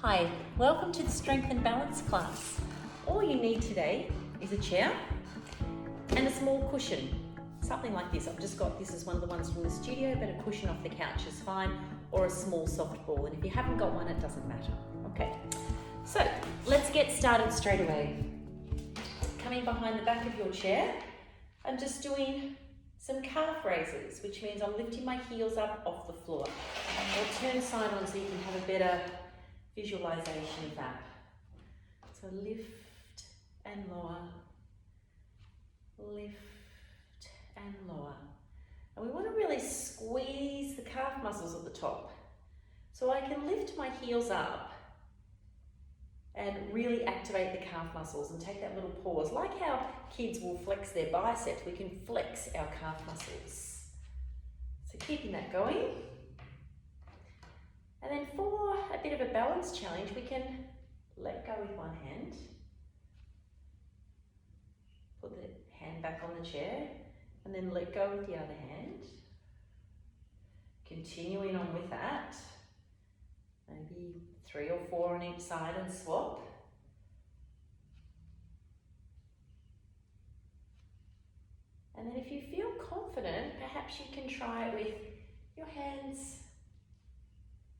Hi, welcome to the Strength and Balance class. All you need today is a chair and a small cushion, something like this. I've just got this as one of the ones from the studio, but a cushion off the couch is fine, or a small soft ball, and if you haven't got one, it doesn't matter. Okay, so let's get started straight away. Coming behind the back of your chair, I'm just doing some calf raises, which means I'm lifting my heels up off the floor. I'll turn side on so you can have a better visualization of that. So lift and lower, lift and lower. And we want to really squeeze the calf muscles at the top. So I can lift my heels up and really activate the calf muscles and take that little pause. Like how kids will flex their biceps, we can flex our calf muscles. So keeping that going. And then for a bit of a balance challenge, we can let go with one hand. Put the hand back on the chair and then let go with the other hand. Continuing on with that. Maybe 3 or 4 on each side and swap. And then if you feel confident, perhaps you can try it with your hands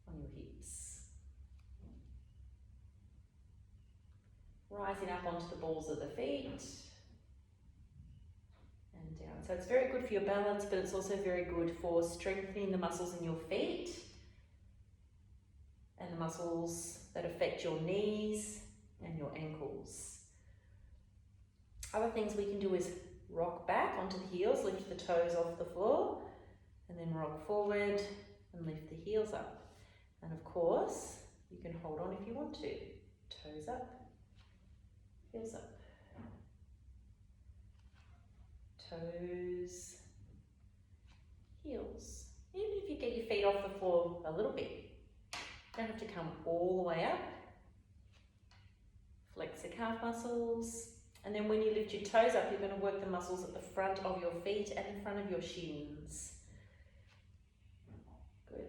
on your hips. Rising up onto the balls of the feet and down. So it's very good for your balance, but it's also very good for strengthening the muscles in your feet and the muscles that affect your knees and your ankles. Other things we can do is rock back onto the heels, lift the toes off the floor, and then rock forward and lift the heels up. And of course, you can hold on if you want to. Toes up, heels up. Toes, heels. Even if you get your feet off the floor a little bit, you don't have to come all the way up. Flex the calf muscles. And then when you lift your toes up, you're going to work the muscles at the front of your feet and in front of your shins. Good.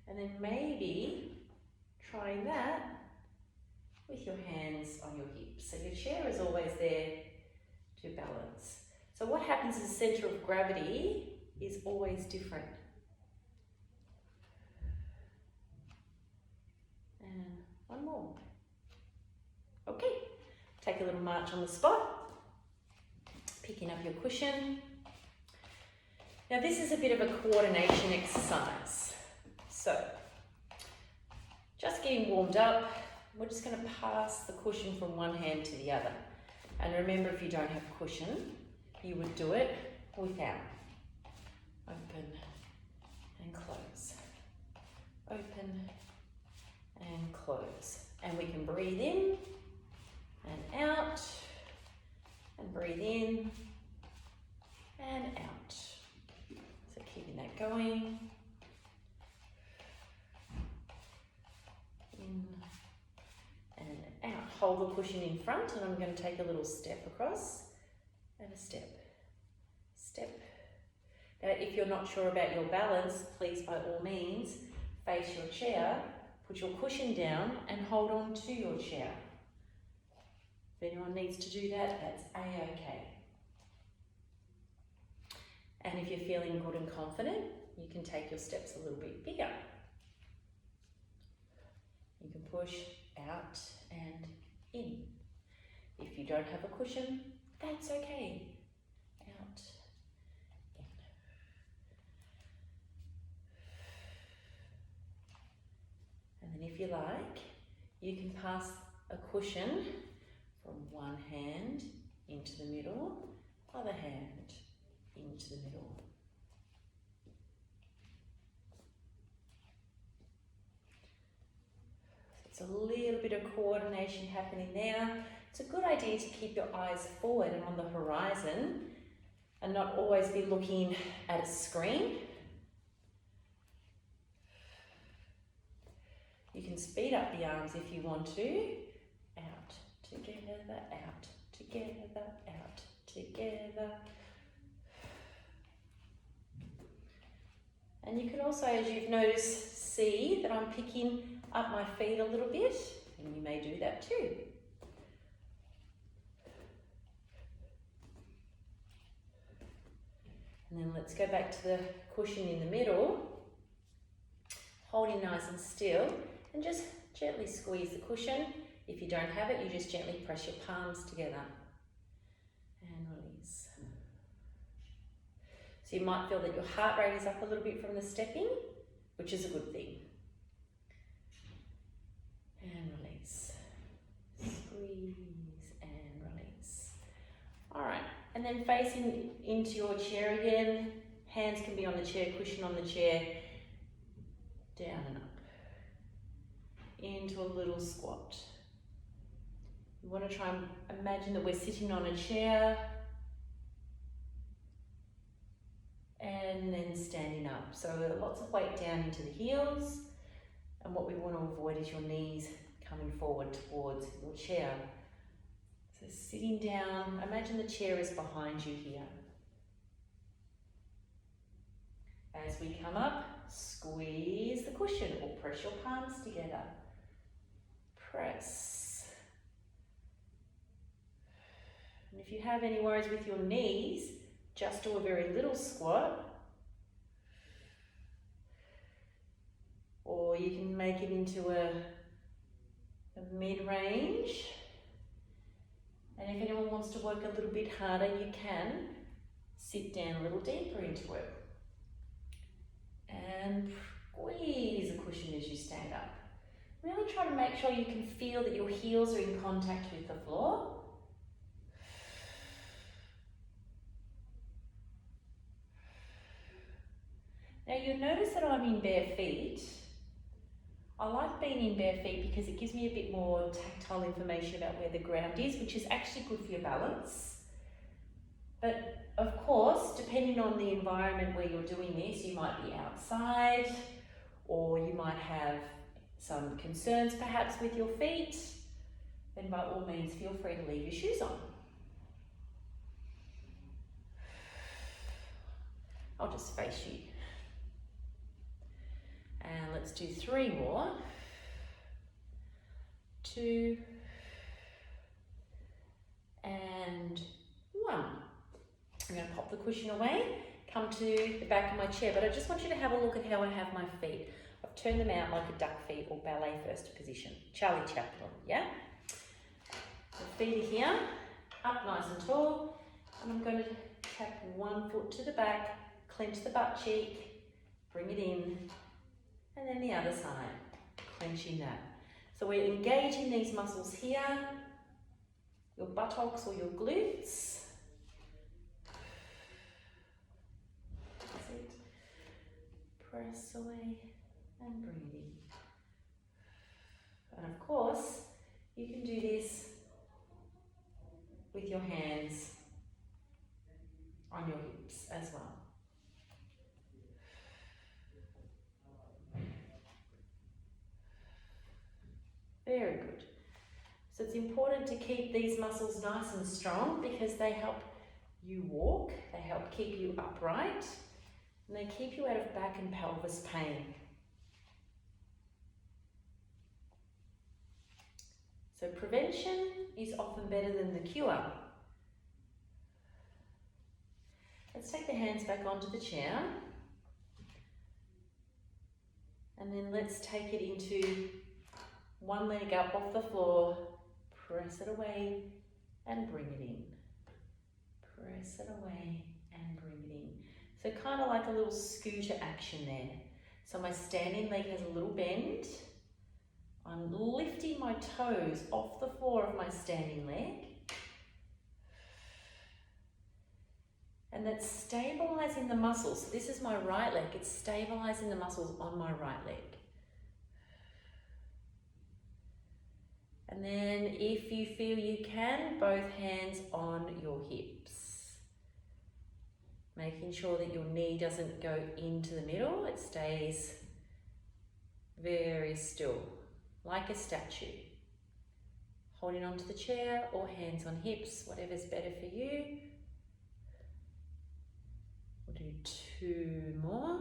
And then maybe trying that with your hands on your hips. So your chair is always there to balance. So what happens is the center of gravity is always different. And one more. Okay, take a little march on the spot. Picking up your cushion. Now this is a bit of a coordination exercise. So, just getting warmed up, we're just going to pass the cushion from one hand to the other. And remember, if you don't have a cushion, you would do it without. Open and close. Open and close. And we can breathe in and out, and breathe in and out. So keeping that going. In and out. Hold the cushion in front, and I'm going to take a little step across and a step. Step. Now, if you're not sure about your balance, please by all means face your chair, put your cushion down and hold on to your chair. If anyone needs to do that, that's A-okay. And if you're feeling good and confident, you can take your steps a little bit bigger. You can push out and in. If you don't have a cushion, that's okay. Out, in. And then if you like, you can pass a cushion from one hand into the middle, other hand into the middle. It's a little bit of coordination happening there. It's a good idea to keep your eyes forward and on the horizon and not always be looking at a screen. You can speed up the arms if you want to. Out, together, out, together, out, together. And you can also, as you've noticed, see that I'm picking up my feet a little bit then you may do that too. And then let's go back to the cushion in the middle, holding nice and still, and just gently squeeze the cushion. If you don't have it, you just gently press your palms together and release. So you might feel that your heart rate is up a little bit from the stepping, which is a good thing. And release. Squeeze and release. All right, and then facing into your chair again. Hands can be on the chair, cushion on the chair. Down and up. Into a little squat. You want to try and imagine that we're sitting on a chair and then standing up. So lots of weight down into the heels, and what we want to avoid is your knees coming forward towards your chair. So sitting down, imagine the chair is behind you here. As we come up, squeeze the cushion or press your palms together. Press. And if you have any worries with your knees, just do a very little squat. Or you can make it into a mid-range. And if anyone wants to work a little bit harder, you can sit down a little deeper into it. And squeeze the cushion as you stand up. Really try to make sure you can feel that your heels are in contact with the floor. Now you'll notice that I'm in bare feet. I like being in bare feet because it gives me a bit more tactile information about where the ground is, which is actually good for your balance. But of course, depending on the environment where you're doing this, you might be outside, or you might have some concerns perhaps with your feet, then by all means feel free to leave your shoes on. I'll just face you. And let's do 3 more. 2 and 1. I'm going to pop the cushion away, come to the back of my chair, but I just want you to have a look at how I have my feet. I've turned them out like a duck feet or ballet first position. Charlie Chaplin, yeah? The feet are here, up nice and tall, and I'm going to tap one foot to the back, clench the butt cheek, bring it in, and then the other side, clenching that. So we're engaging these muscles here, your buttocks or your glutes. That's it. Press away and bring it in. And of course, you can do this with your hands on your hips as well. Very good. So it's important to keep these muscles nice and strong because they help you walk, they help keep you upright, and they keep you out of back and pelvis pain. So prevention is often better than the cure. Let's take the hands back onto the chair. And then let's take it into one leg up off the floor, press it away and bring it in. Press it away and bring it in. So kind of like a little scooter action there. So my standing leg has a little bend. I'm lifting my toes off the floor of my standing leg. And that's stabilizing the muscles. So this is my right leg. It's stabilizing the muscles on my right leg. And then if you feel you can, both hands on your hips. Making sure that your knee doesn't go into the middle, it stays very still, like a statue. Holding onto the chair or hands on hips, whatever's better for you. We'll do 2 more.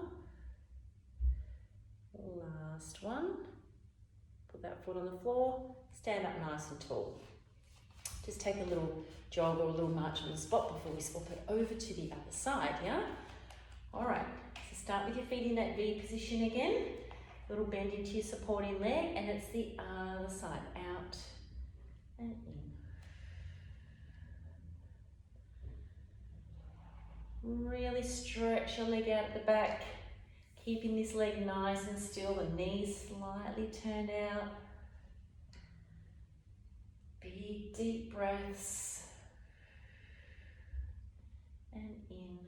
Last one. Put that foot on the floor, stand up nice and tall. Just take a little jog or a little march on the spot before we swap it over to the other side, yeah? All right, so start with your feet in that V position again. Little bend into your supporting leg, and it's the other side, out and in. Really stretch your leg out at the back, keeping this leg nice and still, the knees slightly turned out. Big deep breaths, and in,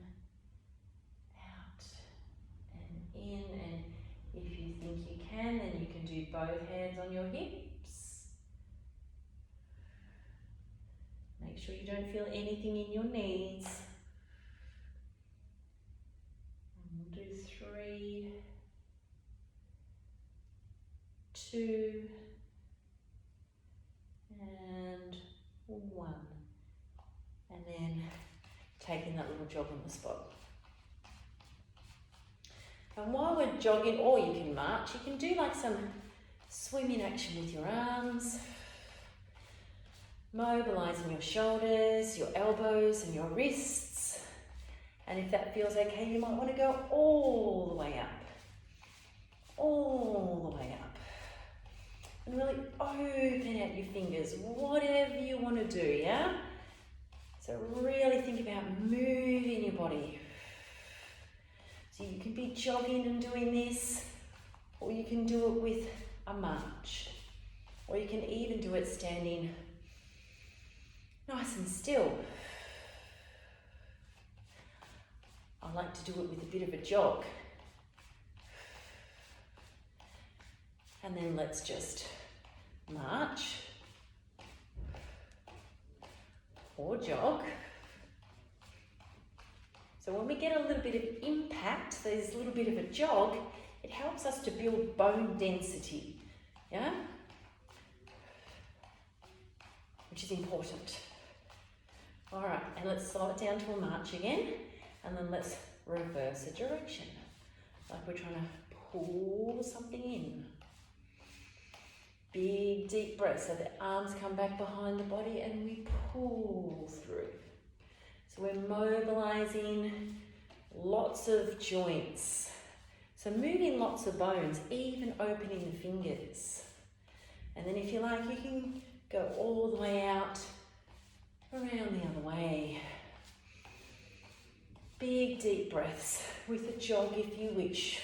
out, and in, and if you think you can, then you can do both hands on your hips. Make sure you don't feel anything in your knees. And we'll do 3, 2, and 1. And then taking that little jog on the spot. And while we're jogging, or you can march, you can do like some swimming action with your arms, mobilizing your shoulders, your elbows and your wrists. And if that feels okay, you might want to go all the way up, all the way up. And really open out your fingers, whatever you want to do, yeah? So really think about moving your body. So you can be jogging and doing this, or you can do it with a march, or you can even do it standing nice and still. I like to do it with a bit of a jog. And then let's just march or jog. So when we get a little bit of impact, there's a little bit of a jog, it helps us to build bone density, yeah? Which is important. All right, and let's slow it down to a march again, and then let's reverse the direction. Like we're trying to pull something in. Big deep breath, so the arms come back behind the body and we pull through. So we're mobilizing lots of joints. So moving lots of bones, even opening the fingers. And then if you like, you can go all the way out, around the other way. Big deep breaths with a jog if you wish.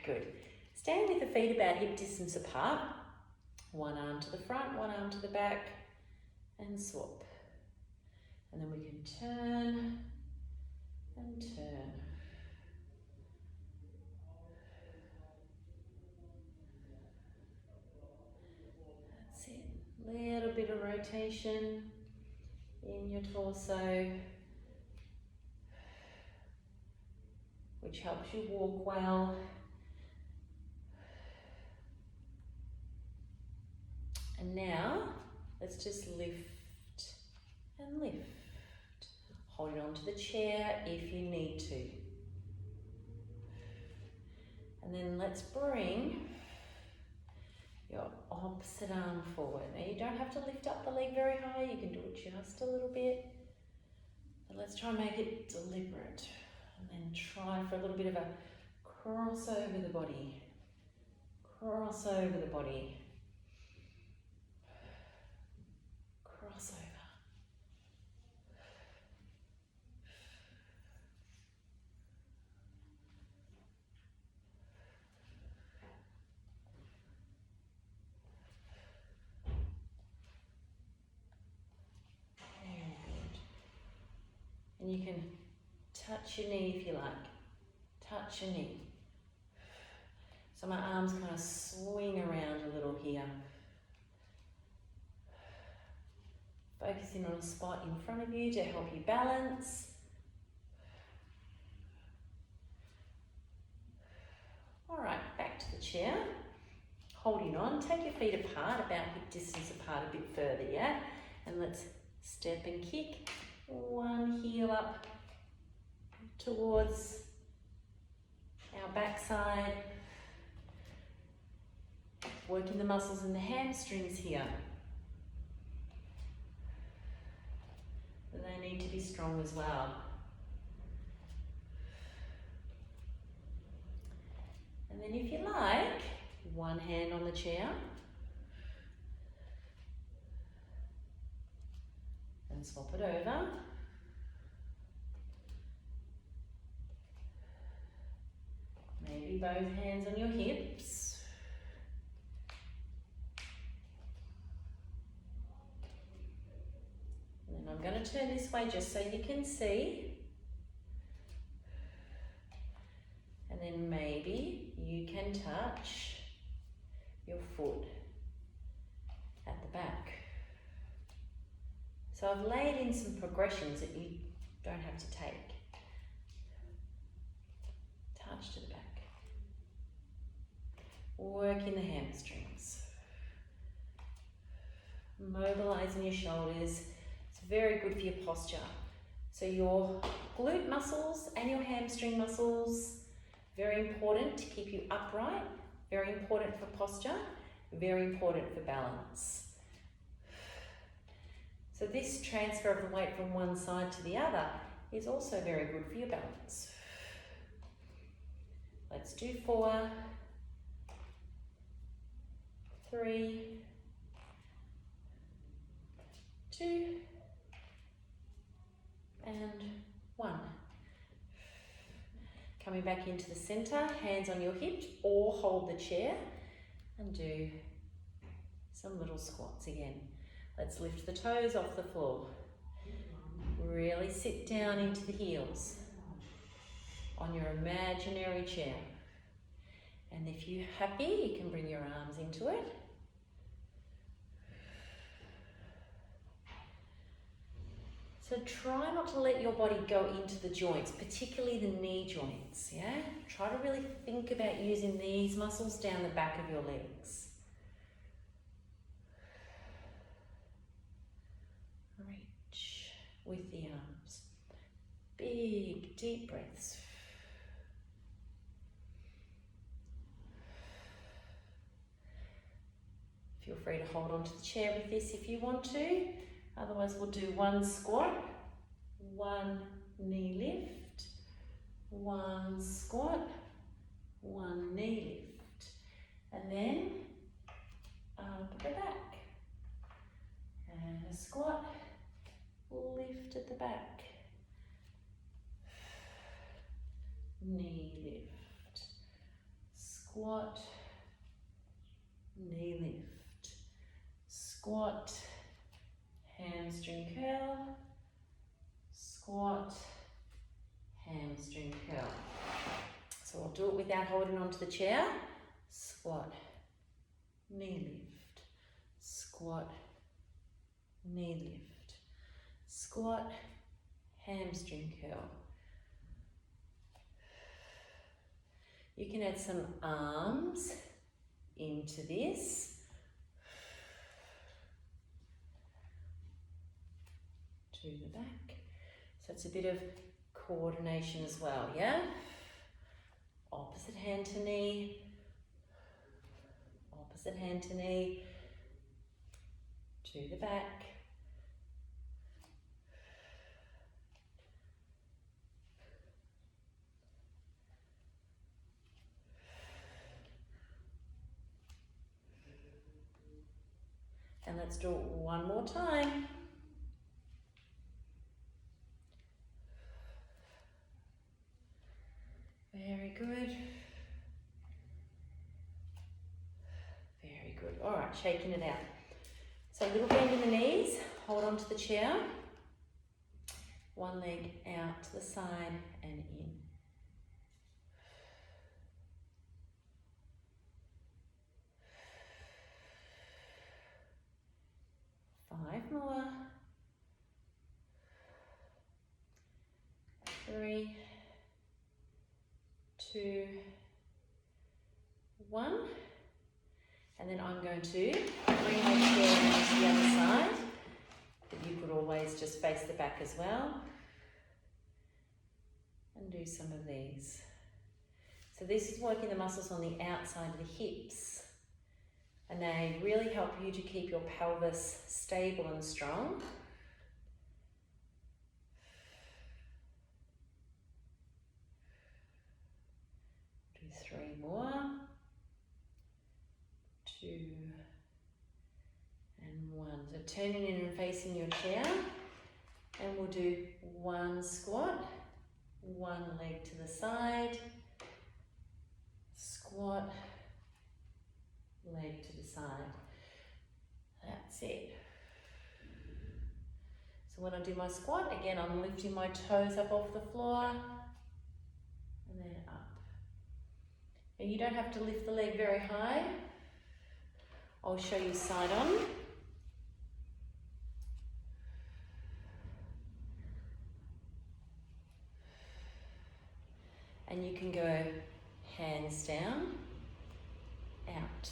Good. Stand with the feet about hip distance apart. One arm to the front, one arm to the back, and swap. And then we can turn and turn. That's it. Little bit of rotation in your torso, which helps you walk well. And now, let's just lift and lift. Hold it onto the chair if you need to. And then let's bring your opposite arm forward. Now you don't have to lift up the leg very high, you can do it just a little bit. But let's try and make it deliberate. And then try for a little bit of a cross over the body. Cross over the body. Cross over. Very good. And you can touch your knee if you like. Touch your knee. So my arms kind of swing around a little here. Focusing on a spot in front of you to help you balance. All right, back to the chair. Holding on, take your feet apart, about hip distance apart a bit further, yeah? And let's step and kick. One heel up towards our backside. Working the muscles in the hamstrings here. And they need to be strong as well. And then if you like, one hand on the chair. And swap it over. Maybe both hands on your hips. And then I'm going to turn this way just so you can see. And then maybe you can touch your foot at the back. So I've laid in some progressions that you don't have to take. Touch to the back. Working the hamstrings. Mobilizing your shoulders. It's very good for your posture. So your glute muscles and your hamstring muscles, very important to keep you upright, very important for posture, very important for balance. So this transfer of the weight from one side to the other is also very good for your balance. Let's do 4, 3, 2, and 1. Coming back into the center, hands on your hips or hold the chair and do some little squats again. Let's lift the toes off the floor. Really sit down into the heels on your imaginary chair. And if you're happy, you can bring your arms into it. So try not to let your body go into the joints, particularly the knee joints, yeah? Try to really think about using these muscles down the back of your legs. Reach with the arms. Big, deep breaths. Feel free to hold onto the chair with this if you want to. Otherwise, we'll do one squat, one knee lift, one squat, one knee lift, and then up at the back. And a squat, lift at the back. Knee lift, squat, knee lift, squat, hamstring curl, squat, hamstring curl. So I'll do it without holding onto the chair. Squat, knee lift, squat, knee lift, squat, hamstring curl. You can add some arms into this. To the back. So it's a bit of coordination as well, yeah? Opposite hand to knee, opposite hand to knee, to the back. And let's do it one more time. Very good. Very good. All right, shaking it out. So little bend in the knees, hold on to the chair. One leg out to the side and in. Five more. 3, 2, 1. And then I'm going to bring my chair around to the other side just face the back as well. And do some of these. So this is working the muscles on the outside of the hips. And they really help you to keep your pelvis stable and strong. Do 3 more. 2 and 1. So turning in and facing your chair. And we'll do 1 squat, 1 leg to the side, squat, leg to the side. That's it. So when I do my squat, again, I'm lifting my toes up off the floor and then up. And you don't have to lift the leg very high. I'll show you side on. And you can go hands down, out.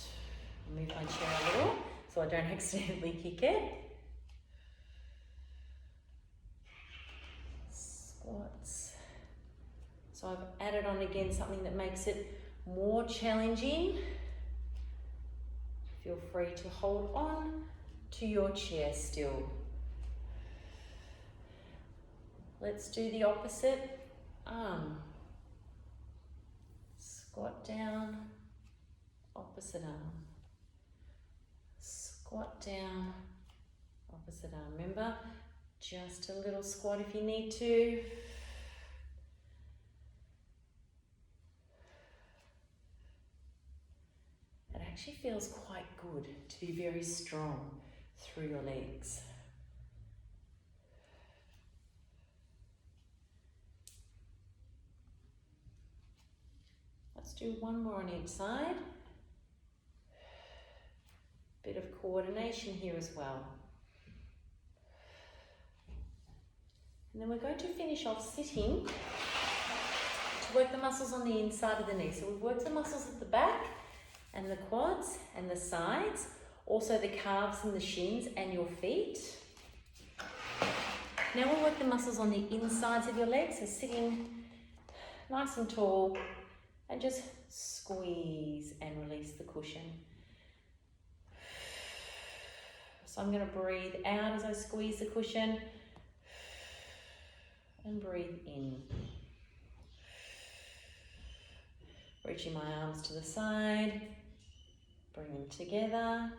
I'll move my chair a little so I don't accidentally kick it. Squats. So I've added on again something that makes it more challenging. Feel free to hold on to your chair still. Let's do the opposite arm. Squat down, opposite arm. Squat down, opposite arm. Remember, just a little squat if you need to. It actually feels quite good to be very strong through your legs. Let's do 1 more on each side. Bit of coordination here as well. And then we're going to finish off sitting to work the muscles on the inside of the knee. So we've worked the muscles at the back and the quads and the sides, also the calves and the shins and your feet. Now we'll work the muscles on the insides of your legs, so sitting nice and tall, and just squeeze and release the cushion. So I'm going to breathe out as I squeeze the cushion and breathe in. Reaching my arms to the side, bring them together,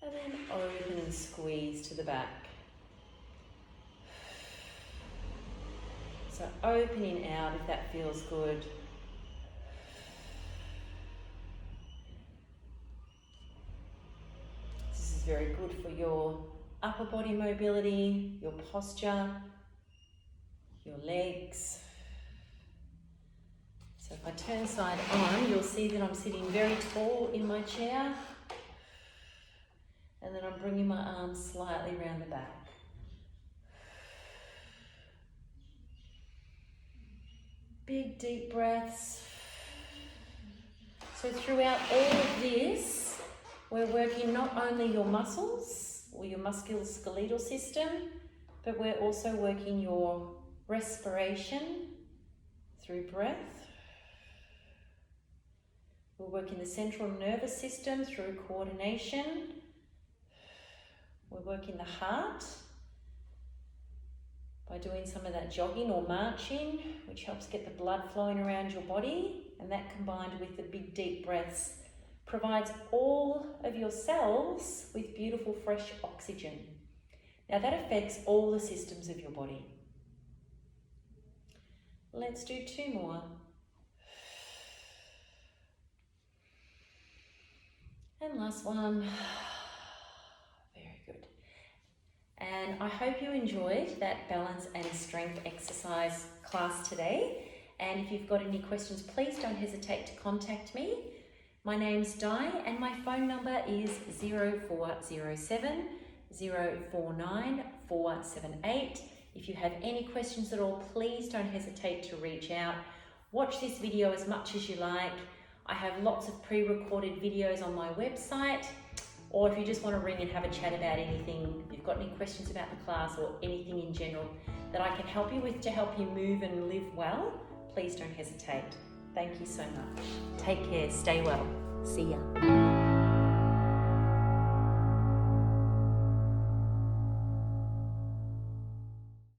and then open and squeeze to the back. So opening out if that feels good. This is very good for your upper body mobility, your posture, your legs. So if I turn side on, you'll see that I'm sitting very tall in my chair, and then I'm bringing my arms slightly around the back. Big deep breaths. So throughout all of this, we're working not only your muscles or your musculoskeletal system, but we're also working your respiration through breath. We're working the central nervous system through coordination. We're working the heart by doing some of that jogging or marching, which helps get the blood flowing around your body, and that combined with the big deep breaths provides all of your cells with beautiful fresh oxygen. Now that affects all the systems of your body. Let's do 2 more. And last one. Very good. And I hope you enjoyed that balance and strength exercise class today. And if you've got any questions, please don't hesitate to contact me. My name's Di and my phone number is 0407 049 478. If you have any questions at all, please don't hesitate to reach out. Watch this video as much as you like. I have lots of pre-recorded videos on my website. or if you just want to ring and have a chat about anything, if you've got any questions about the class or anything in general that I can help you with to help you move and live well, please don't hesitate. Thank you so much. Take care, stay well. See ya.